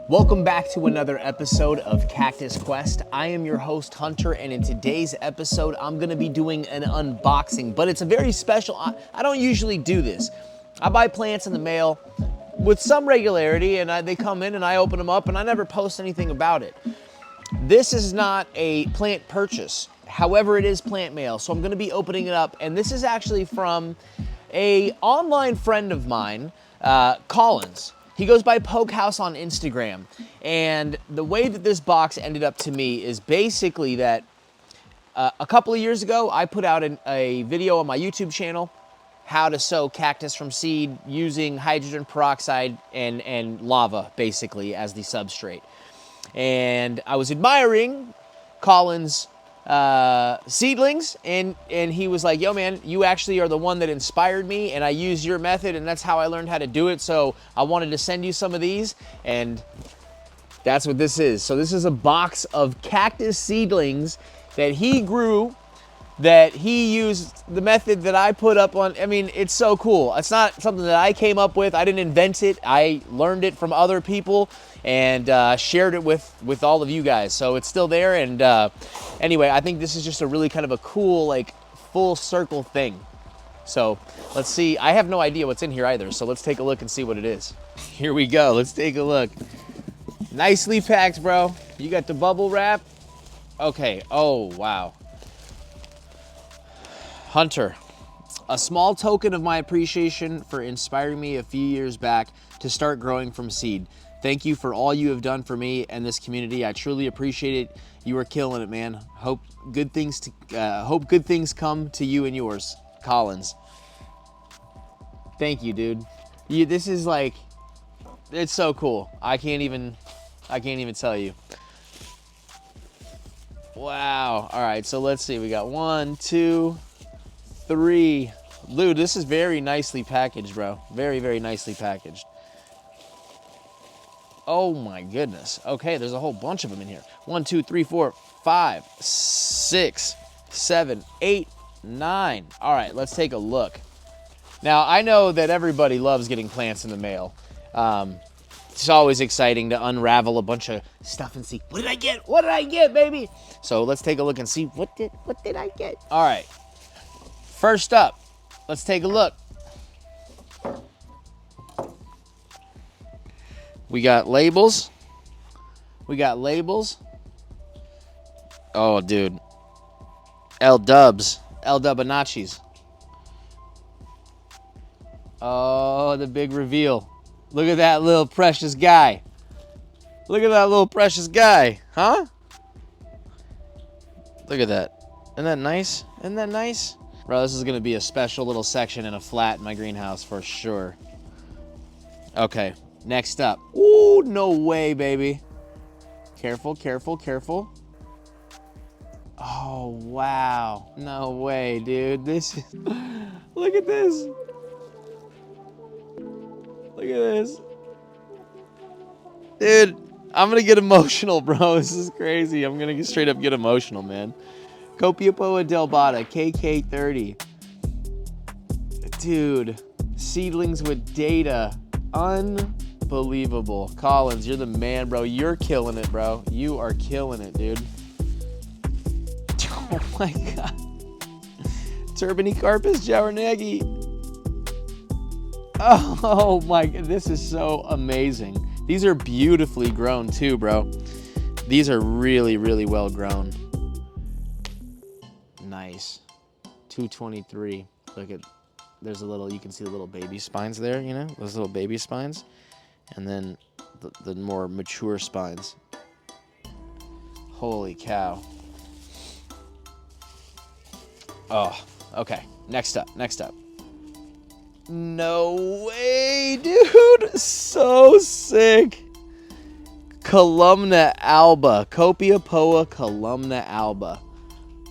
Welcome back to another episode of Cactus Quest. I am your host, Hunter, and in today's episode, I'm gonna be doing an unboxing, but it's a very special, I don't usually do this. I buy plants in the mail with some regularity, and they come in and I open them up, and I never post anything about it. This is not a plant purchase. However, it is plant mail, so I'm gonna be opening it up, and this is actually from a online friend of mine, Collins. He goes by Poke House on Instagram, and the way that this box ended up to me is basically that a couple of years ago, I put out a video on my YouTube channel, how to sow cactus from seed using hydrogen peroxide and lava, basically, as the substrate. And I was admiring Collins' seedlings, and he was like, yo man, you actually are the one that inspired me, and I use your method, and that's how I learned how to do it, so I wanted to send you some of these, and that's what this is. So this is a box of cactus seedlings that he grew, that he used the method that I put up on. I mean, it's so cool. It's not something that I came up with. I didn't invent it. I learned it from other people and shared it with all of you guys. So it's still there. And anyway, I think this is just a really kind of a cool, like, full circle thing. So let's see. I have no idea what's in here either. So let's take a look and see what it is. Here we go. Let's take a look. Nicely packed, bro. You got the bubble wrap. Okay. Oh, wow. Hunter, a small token of my appreciation for inspiring me a few years back to start growing from seed. Thank you for all you have done for me and this community. I truly appreciate it. You are killing it, man. Hope good things come to you and yours, Collins. Thank you, dude. This is like, it's so cool. I can't even tell you. Wow. All right, so let's see. We got 1, 2, 3. Dude, this is very nicely packaged, bro. Very, very nicely packaged. Oh my goodness. Okay, there's a whole bunch of them in here. 1, 2, 3, 4, 5, 6, 7, 8, 9. All right, let's take a look. Now, I know that everybody loves getting plants in the mail. It's always exciting to unravel a bunch of stuff and see, what did I get? What did I get, baby? So let's take a look and see what did I get? All right. First up, let's take a look. We got labels. Oh, dude. L-Dubinachis. Oh, the big reveal. Look at that little precious guy. Huh? Look at that. Isn't that nice? Bro, this is gonna be a special little section in a flat in my greenhouse for sure. Okay, next up. Ooh, no way, baby. Careful. Oh, wow. No way, dude. This is... Look at this. Dude, I'm gonna get emotional, bro. This is crazy. I'm gonna straight up get emotional, man. Copiapoa delbata, KK30. Dude, seedlings with data. Unbelievable. Collins, you're the man, bro. You're killing it, bro. You are killing it, dude. Oh my God. Turbinicarpus jauernagii. Oh my God, this is so amazing. These are beautifully grown too, bro. These are really, really well grown. Nice. 223. Look at, there's a little, you can see the little baby spines there, you know, those little baby spines, and then the more mature spines. Holy cow. Oh, okay. Next up. No way, dude. So sick. Columna alba. Copiapoa columna alba.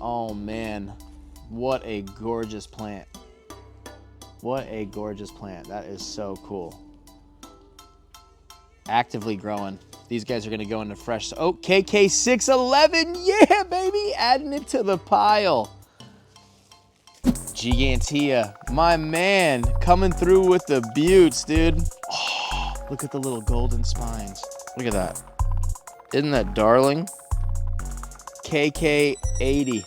Oh, man. What a gorgeous plant. That is so cool. Actively growing. These guys are going to go into fresh. Oh, KK611. Yeah, baby. Adding it to the pile. Gigantea, my man, coming through with the buttes, dude. Oh, look at the little golden spines. Look at that. Isn't that darling? KK80.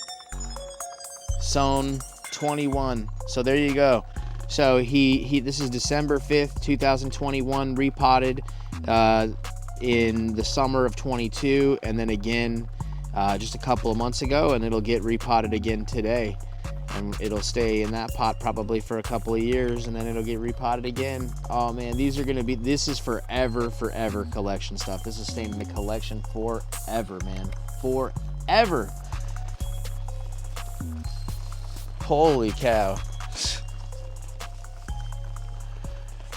Sown 21. So there you go. So this is December 5th, 2021, repotted in the summer of 22, and then again just a couple of months ago, and it'll get repotted again today. And it'll stay in that pot probably for a couple of years, and then it'll get repotted again. Oh man, these are gonna be, this is forever collection stuff. This is staying in the collection forever, man. Forever. Holy cow.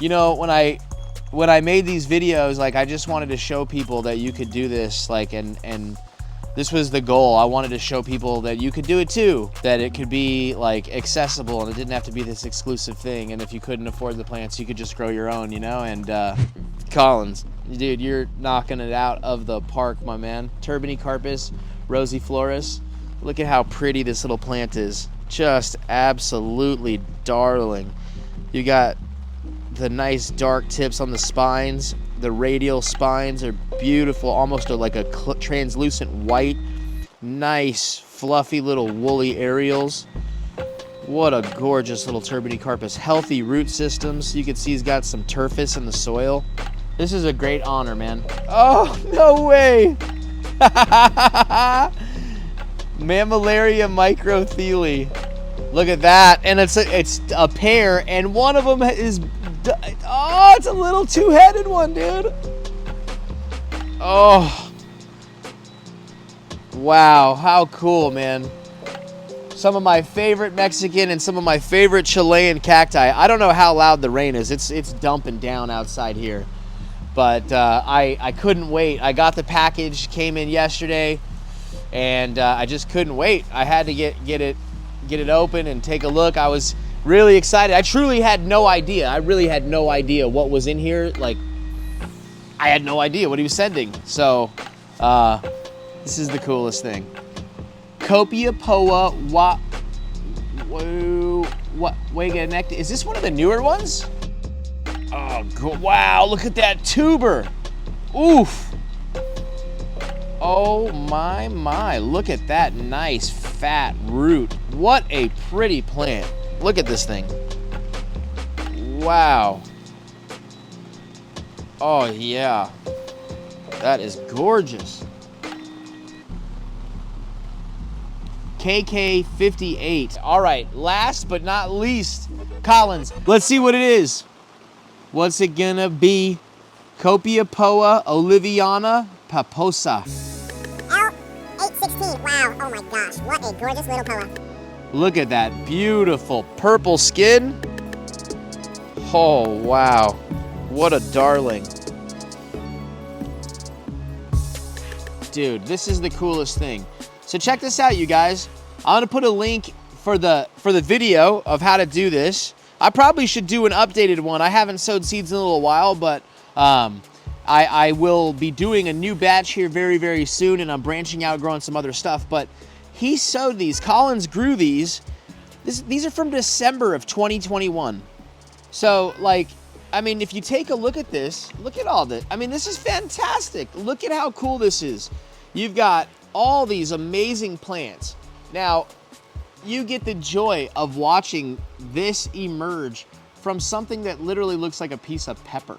You know, when I made these videos, like, I just wanted to show people that you could do this, like, and this was the goal. I wanted to show people that you could do it too, that it could be like accessible and it didn't have to be this exclusive thing. And if you couldn't afford the plants, you could just grow your own, you know? And Collins, dude, you're knocking it out of the park, my man. Turbinicarpus rosiflorus. Look at how pretty this little plant is. Just absolutely darling. You got the nice dark tips on the spines. The radial spines are beautiful, almost like a translucent white. Nice, fluffy little woolly areoles. What a gorgeous little Turbinicarpus. Healthy root systems. You can see he's got some turfus in the soil. This is a great honor, man. Oh, no way! Mammillaria microtheli. Look at that. And it's a pair, and one of them is... Oh, it's a little two-headed one, dude. Oh. Wow, how cool, man. Some of my favorite Mexican and some of my favorite Chilean cacti. I don't know how loud the rain is. It's dumping down outside here. But I couldn't wait. I got the package, came in yesterday, and I just couldn't wait. I had to get it open and take a look. I was really excited. I truly had no idea. I really had no idea what was in here. Like, I had no idea what he was sending. So, this is the coolest thing. Copiapoa Wega nectar. Is this one of the newer ones? Oh, wow, look at that tuber. Oof. Oh my, look at that nice fat root. What a pretty plant. Look at this thing. Wow. Oh yeah. That is gorgeous. KK58. All right, last but not least, Collins. Let's see what it is. What's it gonna be? Copiapoa oliviana paposa. L816. Wow. Oh my gosh. What a gorgeous little poa. Look at that beautiful purple skin. Oh, wow. What a darling. Dude, this is the coolest thing. So check this out, you guys. I'm gonna put a link for the video of how to do this. I probably should do an updated one. I haven't sowed seeds in a little while, but I will be doing a new batch here very soon, and I'm branching out, growing some other stuff. But he sowed these. Collins grew these. These are from December of 2021. So, like, I mean, if you take a look at this, look at all this. I mean, this is fantastic. Look at how cool this is. You've got all these amazing plants. Now, you get the joy of watching this emerge from something that literally looks like a piece of pepper.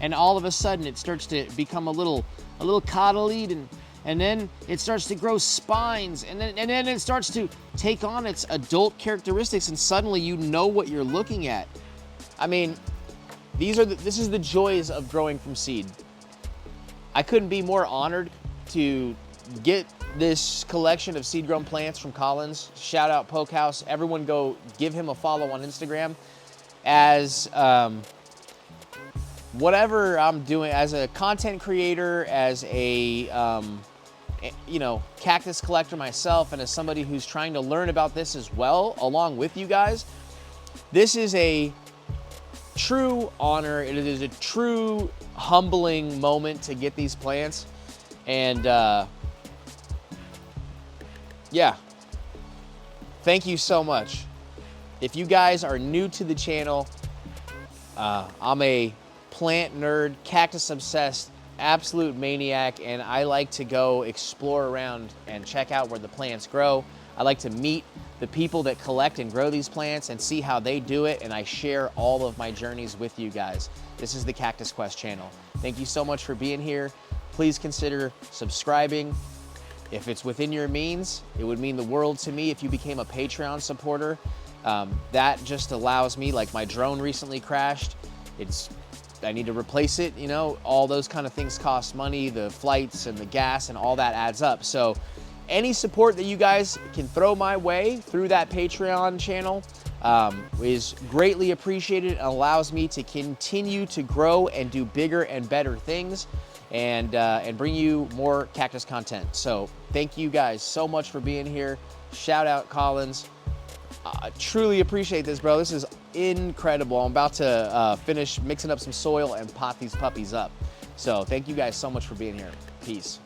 And all of a sudden, it starts to become a little cotyledon, and then it starts to grow spines, and then it starts to take on its adult characteristics, and suddenly you know what you're looking at. I mean, this is the joys of growing from seed. I couldn't be more honored to get this collection of seed-grown plants from Collins. Shout out Poke House. Everyone go give him a follow on Instagram. As whatever I'm doing, as a content creator, as a cactus collector myself, and as somebody who's trying to learn about this as well, along with you guys, this is a true honor. It is a true humbling moment to get these plants. And yeah, thank you so much. If you guys are new to the channel, I'm a plant nerd, cactus obsessed absolute maniac, and I like to go explore around and check out where the plants grow. I like to meet the people that collect and grow these plants and see how they do it, and I share all of my journeys with you guys. This is the Cactus Quest channel. Thank you so much for being here. Please consider subscribing. If it's within your means, it would mean the world to me if you became a Patreon supporter. That just allows me, like my drone recently crashed. I need to replace it, you know, all those kind of things cost money, the flights and the gas and all that adds up. So any support that you guys can throw my way through that Patreon channel is greatly appreciated and allows me to continue to grow and do bigger and better things and bring you more cactus content. So thank you guys so much for being here. Shout out Collins. I truly appreciate this, bro. This is incredible. I'm about to finish mixing up some soil and pot these puppies up. So thank you guys so much for being here. Peace.